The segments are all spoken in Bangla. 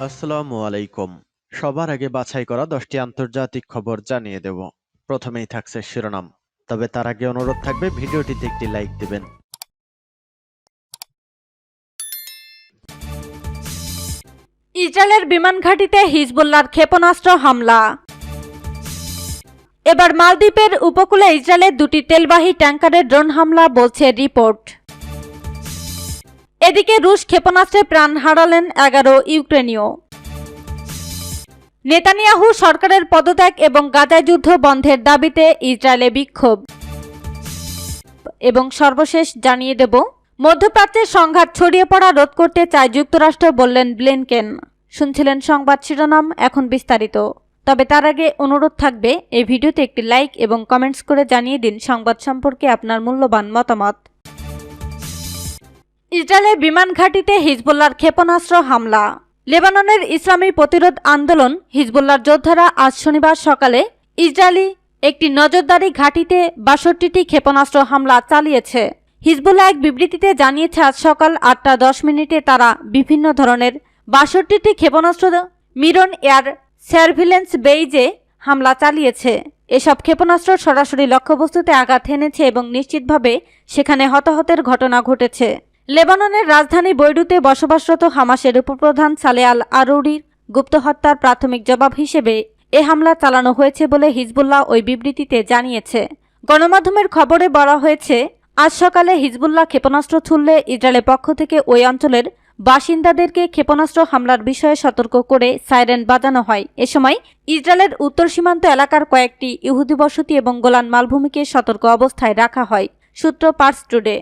আসসালামু আলাইকুম। সবার আগে বাছাই করা 10টি আন্তর্জাতিক খবর জানিয়ে দেব। প্রথমেই থাকছে শিরোনাম। তবে তার আগে অনুরোধ থাকবে ভিডিওটিতে একটি লাইক দিবেন। ইসরায়েলের বিমান ঘাঁটিতে হিজবুল্লাহর ক্ষেপণাস্ত্র হামলা। এবার মালদ্বীপের উপকূলে ইসরায়েলের দুটি তেলবাহী ট্যাঙ্কারে ড্রোন হামলা বলছে রিপোর্ট। এদিকে রুশ ক্ষেপণাস্ত্রে প্রাণ হারালেন 11 ইউক্রেনীয়। নেতানিয়াহু সরকারের পদত্যাগ এবং গাজায় যুদ্ধ বন্ধের দাবিতে ইসরায়েলে বিক্ষোভ। এবং সর্বশেষ জানিয়ে দেব, মধ্যপ্রাচ্যের সংঘাত ছড়িয়ে পড়া রোধ করতে চায় যুক্তরাষ্ট্র, বললেন ব্লিনকেন। শুনছিলেন সংবাদ শিরোনাম, এখন বিস্তারিত। তবে তার আগে অনুরোধ থাকবে এই ভিডিওতে একটি লাইক এবং কমেন্টস করে জানিয়ে দিন সংবাদ সম্পর্কে আপনার মূল্যবান মতামত। ইসরায়েলের বিমান ঘাঁটিতে হিজবুল্লাহর ক্ষেপণাস্ত্র হামলা। লেবাননের ইসলামী প্রতিরোধ আন্দোলন হিজবুল্লাহর যোদ্ধারা আজ শনিবার সকালে ইসরায়েলি একটি নজরদারি ঘাঁটিতে 62টি ক্ষেপণাস্ত্র হামলা চালিয়েছে। হিজবুল্লাহ এক বিবৃতিতে জানিয়েছে, আজ সকাল 8টা 10 মিনিটে তারা বিভিন্ন ধরনের 62টি ক্ষেপণাস্ত্র মিরন এয়ার সার্ভিলেন্স বেইজে হামলা চালিয়েছে। এসব ক্ষেপণাস্ত্র সরাসরি লক্ষ্যবস্তুতে আঘাত হেনেছে এবং নিশ্চিতভাবে সেখানে হতাহতের ঘটনা ঘটেছে। লেবাননের রাজধানী বৈরুতে বসবাসরত হামাসের উপপ্রধান সালে আল আরুরির গুপ্ত হত্যার প্রাথমিক জবাব হিসেবে এ হামলা চালানো হয়েছে বলে হিজবুল্লাহ ওই বিবৃতিতে জানিয়েছে। গণমাধ্যমের খবরে বলা হয়েছে, আজ সকালে হিজবুল্লাহ ক্ষেপণাস্ত্র ছুড়লে ইসরায়েলের পক্ষ থেকে ওই অঞ্চলের বাসিন্দাদেরকে ক্ষেপণাস্ত্র হামলার বিষয়ে সতর্ক করে সাইরেন বাজানো হয়। এ সময় ইসরায়েলের উত্তর সীমান্ত এলাকার কয়েকটি ইহুদি বসতি এবং গোলান মালভূমিকে সতর্ক অবস্থায় রাখা হয়। সূত্র পার্স টুডে।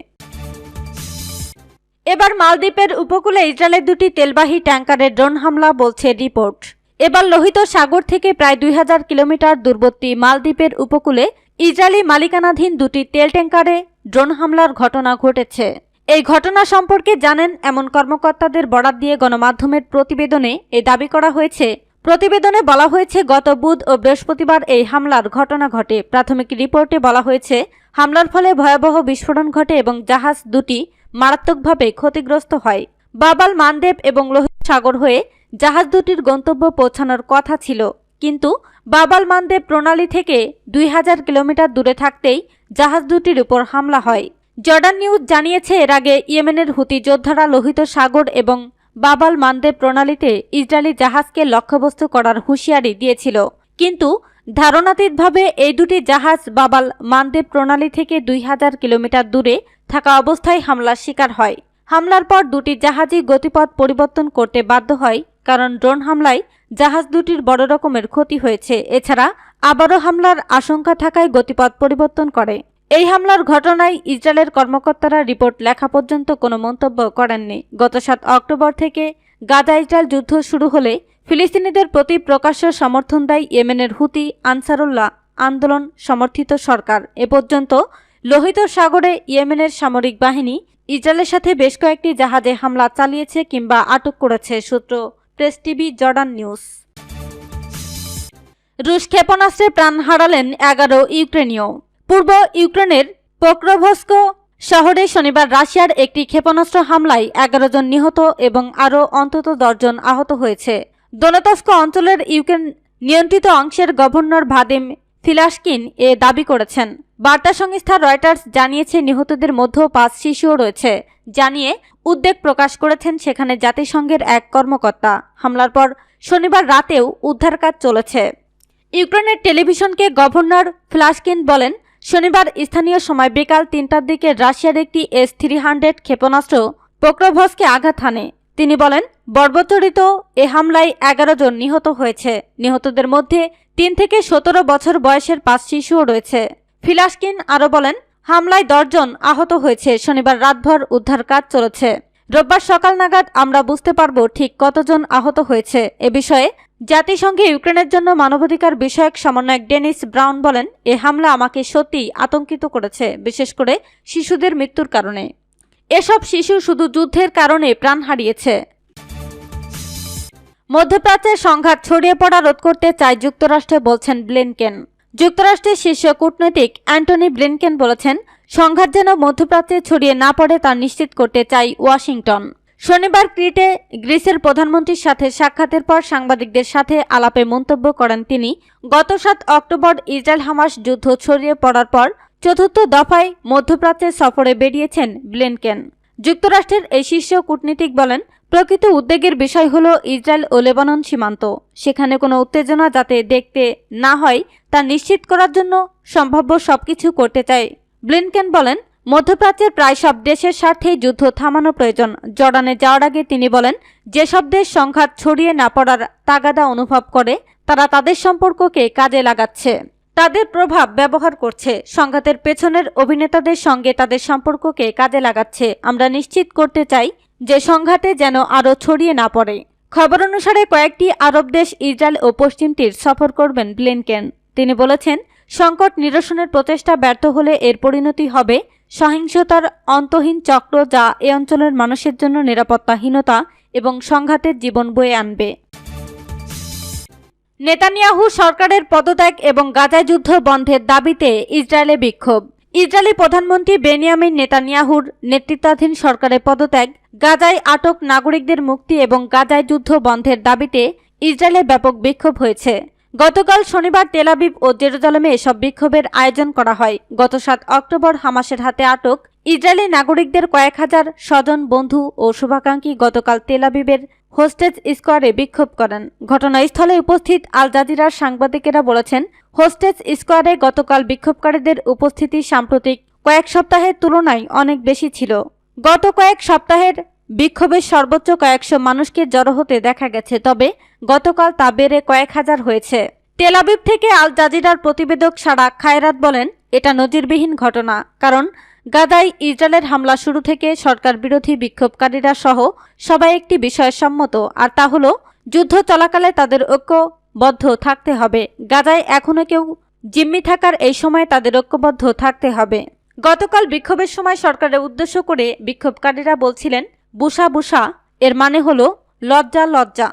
এবার মালদ্বীপের উপকূলে ইসরায়েলের দুটি তেলবাহী ট্যাঙ্কারে ড্রোন হামলা বলছে রিপোর্ট। এবার লোহিত সাগর থেকে প্রায় 2000 কিলোমিটার দূরবর্তী মালদ্বীপের উপকূলে ইসরায়েলি মালিকানাধীন দুটি তেল ট্যাঙ্কারে ড্রোন হামলার ঘটনা ঘটেছে। এই ঘটনা সম্পর্কে জানেন এমন কর্মকর্তাদের বরাত দিয়ে গণমাধ্যমের প্রতিবেদনে এই দাবি করা হয়েছে। প্রতিবেদনে বলা হয়েছে, গত বুধ ও বৃহস্পতিবার এই হামলার ঘটনা ঘটে। প্রাথমিক রিপোর্টে বলা হয়েছে, হামলার ফলে ভয়াবহ বিস্ফোরণ ঘটে এবং জাহাজ দুটি মারাত্মকভাবে ক্ষতিগ্রস্ত হয়। বাব আল মানদেব এবং লোহিত সাগর হয়ে জাহাজ দুটির গন্তব্য পৌঁছানোর কথা ছিল, কিন্তু বাব আল মানদেব প্রণালী থেকে 2000 কিলোমিটার দূরে থাকতেই জাহাজ দুটির উপর হামলা হয়। জর্ডান নিউজ জানিয়েছে, এর আগে ইয়েমেনের হুতি যোদ্ধারা লোহিত সাগর এবং বাব আল মানদেব প্রণালীতে ইসরায়েলি জাহাজকে লক্ষ্যবস্তু করার হুঁশিয়ারি দিয়েছিল, কিন্তু ধারণাতীতভাবে এই দুটি জাহাজ বাব আল মানদেব প্রণালী থেকে 2000 কিলোমিটার দূরে থাকা অবস্থায় হামলার শিকার হয়। হামলার পর দুটি জাহাজই গতিপথ পরিবর্তন করতে বাধ্য হয়, কারণ ড্রোন হামলায় জাহাজ দুটির বড় রকমের ক্ষতি হয়েছে। এছাড়া আবারও হামলার আশঙ্কা থাকায় গতিপথ পরিবর্তন করে। এই হামলার ঘটনায় ইসরায়েলের কর্মকর্তারা রিপোর্ট লেখা পর্যন্ত কোনো মন্তব্য করেননি। গত 7 অক্টোবর থেকে গাজা ইসরায়েল যুদ্ধ শুরু হলে ফিলিস্তিনিদের প্রতি প্রকাশ্য সমর্থন দেয় ইয়েমেনের হুতি আনসারুল্লাহ আন্দোলন সমর্থিত সরকার। এ পর্যন্ত লোহিত সাগরে ইয়েমেনের সামরিক বাহিনী ইসরায়েলের সাথে বেশ কয়েকটি জাহাজে হামলা চালিয়েছে কিংবা আটক করেছে। সূত্র প্রেস টিভি, জর্ডান নিউজ। রুশ ক্ষেপণাস্ত্রে প্রাণ হারালেন 11 ইউক্রেনীয়। পূর্ব ইউক্রেনের পোক্রোভস্ক শহরে শনিবার রাশিয়ার একটি ক্ষেপণাস্ত্র হামলায় 11 জন নিহত এবং আরও অন্তত 10 জন আহত হয়েছে। দোনেতস্ক অঞ্চলের ইউক্রেন নিয়ন্ত্রিত অংশের গভর্নর ভাদিম ফিলাশকিন এ দাবি করেছেন। বার্তা সংস্থা রয়টার্স জানিয়েছে, নিহতদের মধ্যেও 5 শিশুও রয়েছে। জানিয়ে উদ্বেগ প্রকাশ করেছেন সেখানে জাতিসংঘের এক কর্মকর্তা। হামলার পর শনিবার রাতেও উদ্ধার কাজ চলেছে। ইউক্রেনের টেলিভিশনকে গভর্নর ফিলাশকিন বলেন, শনিবার স্থানীয় সময় বিকাল 3টার দিকে রাশিয়ার একটি S-300 ক্ষেপণাস্ত্র পোক্রোভস্কে আঘাত হানে। তিনি বলেন, বর্বরচিত এ হামলায় 11 জন নিহত হয়েছে। নিহতদের মধ্যে 3 থেকে 17 বছর বয়সের 5 শিশুও রয়েছে। ফিলাশকিন আরও বলেন, হামলায় 10 জন আহত হয়েছে। শনিবার রাতভর উদ্ধার কাজ চলেছে। রোববার সকাল নাগাদ আমরা বুঝতে পারব ঠিক কতজন আহত হয়েছে। এ বিষয়ে জাতিসংঘে ইউক্রেনের জন্য মানবাধিকার বিষয়ক সমন্বয়ক ডেনিস ব্রাউন বলেন, এ হামলা আমাকে সত্যিই আতঙ্কিত করেছে, বিশেষ করে শিশুদের মৃত্যুর কারণে। এসব শিশু শুধু যুদ্ধের কারণে প্রাণ হারিয়েছে। মধ্যপ্রাচ্যের সংঘাত ছড়িয়ে পড়া রোধ করতে চায় যুক্তরাষ্ট্র, বলছেন ব্লিনকেন। যুক্তরাষ্ট্রের শীর্ষ কূটনৈতিক অ্যান্টনি ব্লিনকেন বলেছেন, সংঘাত যেন মধ্যপ্রাচ্যে ছড়িয়ে না পড়ে তা নিশ্চিত করতে চায় ওয়াশিংটন। শনিবার ক্রিটে গ্রিসের প্রধানমন্ত্রীর সাথে সাক্ষাতের পর সাংবাদিকদের সাথে আলাপে মন্তব্য করেন তিনি। গত 7 অক্টোবর ইসরায়েল হামাস যুদ্ধ ছড়িয়ে পড়ার পর চতুর্থ দফায় মধ্যপ্রাচ্যে সফরে বেরিয়েছেন ব্লিনকেন। যুক্তরাষ্ট্রের এই শীর্ষ কূটনীতিক বলেন, প্রকৃত উদ্বেগের বিষয় হল ইসরায়েল ও লেবানন সীমান্ত। সেখানে কোনো উত্তেজনা যাতে দেখতে না হয় তা নিশ্চিত করার জন্য সম্ভাব্য সবকিছু করতে চাই। ব্লিনকেন বলেন, মধ্যপ্রাচ্যের প্রায় সব দেশের স্বার্থেই যুদ্ধ থামানো প্রয়োজন। জর্ডানে যাওয়ার আগে তিনি বলেন, যেসব দেশ সংঘাত ছড়িয়ে না পড়ার তাগাদা অনুভব করে তারা তাদের সম্পর্ককে কাজে লাগাচ্ছে, তাদের প্রভাব ব্যবহার করছে, সংঘাতের পেছনের অভিনেতাদের সঙ্গে তাদের সম্পর্ককে কাজে লাগাচ্ছে। আমরা নিশ্চিত করতে চাই যে সংঘাতে যেন আরও ছড়িয়ে না পড়ে। খবর অনুসারে কয়েকটি আরব দেশ ইসরায়েল ও পশ্চিম তীর সফর করবেন ব্লিনকেন। তিনি বলেছেন, সংকট নিরসনের প্রচেষ্টা ব্যর্থ হলে এর পরিণতি হবে সহিংসতার অন্তহীন চক্র, যা এ অঞ্চলের মানুষের জন্য নিরাপত্তাহীনতা এবং সংঘাতের জীবন বয়ে আনবে। নেতানিয়াহু সরকারের পদত্যাগ এবং গাজায় যুদ্ধ বন্ধের দাবিতে ইসরায়েলে বিক্ষোভ। ইসরায়েলি প্রধানমন্ত্রী বেনিয়ামিন নেতানিয়াহুর নেতৃত্বাধীন সরকারের পদত্যাগ, গাজায় আটক নাগরিকদের মুক্তি এবং গাজায় যুদ্ধ বন্ধের দাবিতে ইসরায়েলে ব্যাপক বিক্ষোভ হয়েছে। গতকাল শনিবার তেল আবিব ও জেরুজালেমে এসব বিক্ষোভের আয়োজন করা হয়। গত 7 অক্টোবর হামাসের হাতে আটক ইসরায়েলি নাগরিকদের কয়েক হাজার স্বজন, বন্ধু ও শুভাকাঙ্ক্ষী গতকাল তেল আবিবের হোস্টেজ স্কোয়ারে বিক্ষোভ করেন। ঘটনাস্থলে উপস্থিত আল জাজিরার সাংবাদিকেরা বলেছেন, হোস্টেজ স্কোয়ারে গতকাল বিক্ষোভকারীদের উপস্থিতি সাম্প্রতিক কয়েক সপ্তাহের তুলনায় অনেক বেশি ছিল। গত কয়েক সপ্তাহের বিক্ষোভের সর্বোচ্চ কয়েকশো মানুষকে জড়ো হতে দেখা গেছে, তবে গতকাল তা বেড়ে কয়েক হাজার হয়েছে। তেল আবিব থেকে আল জাজিরার প্রতিবেদক সারা খায়রাত বলেন, এটা নজিরবিহীন ঘটনা, কারণ গাজায় ইসরায়েলের হামলা শুরু থেকে সরকার বিরোধী বিক্ষোভকারীরা সহ সবাই একটি বিষয়ে সম্মত, আর তা হলো যুদ্ধ চলাকালে তাদের ঐক্যবদ্ধ থাকতে হবে। গাজায় এখনো কেউ জিম্মি থাকার এই সময় তাদের ঐক্যবদ্ধ থাকতে হবে। গতকাল বিক্ষোভের সময় সরকারের উদ্দেশ্য করে বিক্ষোভকারীরা বলছিলেন, বুশা বুশা, এর মানে হলো লজ্জা লজ্জা।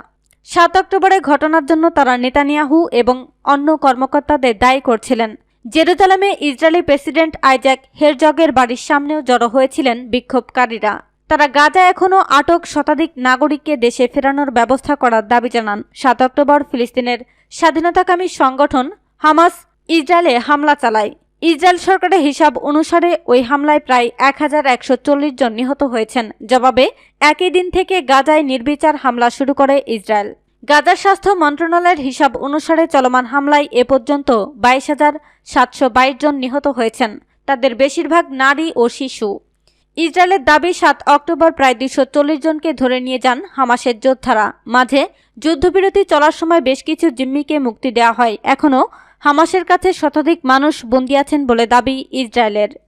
7 অক্টোবরের ঘটনার জন্য তারা নেতানিয়াহু এবং অন্য কর্মকর্তাদের দায়ী করছিলেন। জেরুজালেমে ইসরায়েলি প্রেসিডেন্ট আইজাক হেরজগের বাড়ির সামনেও জড়ো হয়েছিলেন বিক্ষোভকারীরা। তারা গাজা এখনও আটক শতাধিক নাগরিককে দেশে ফেরানোর ব্যবস্থা করার দাবি জানান। 7 অক্টোবর ফিলিস্তিনের স্বাধীনতাকামী সংগঠন হামাস ইসরায়েলে হামলা চালায়। ইসরায়েল সরকারের হিসাব অনুসারে ওই হামলায় প্রায় 1140 জন নিহত হয়েছেন। জবাবে একই দিন থেকে গাজায় নির্বিচার হামলা শুরু করে ইসরায়েল। গাজার স্বাস্থ্য মন্ত্রণালয়ের হিসাব অনুসারে চলমান হামলায় এ পর্যন্ত 22,722 জন নিহত হয়েছেন, তাদের বেশিরভাগ নারী ও শিশু। ইসরায়েলের দাবি, 7 অক্টোবর প্রায় 240 জনকে ধরে নিয়ে যান হামাসের যোদ্ধারা। মাঝে যুদ্ধবিরতি চলার সময় বেশ কিছু জিম্মিকে মুক্তি দেওয়া হয়। এখনও হামাসের কাছে শতাধিক মানুষ বন্দী আছেন বলে দাবি ইসরায়েলের।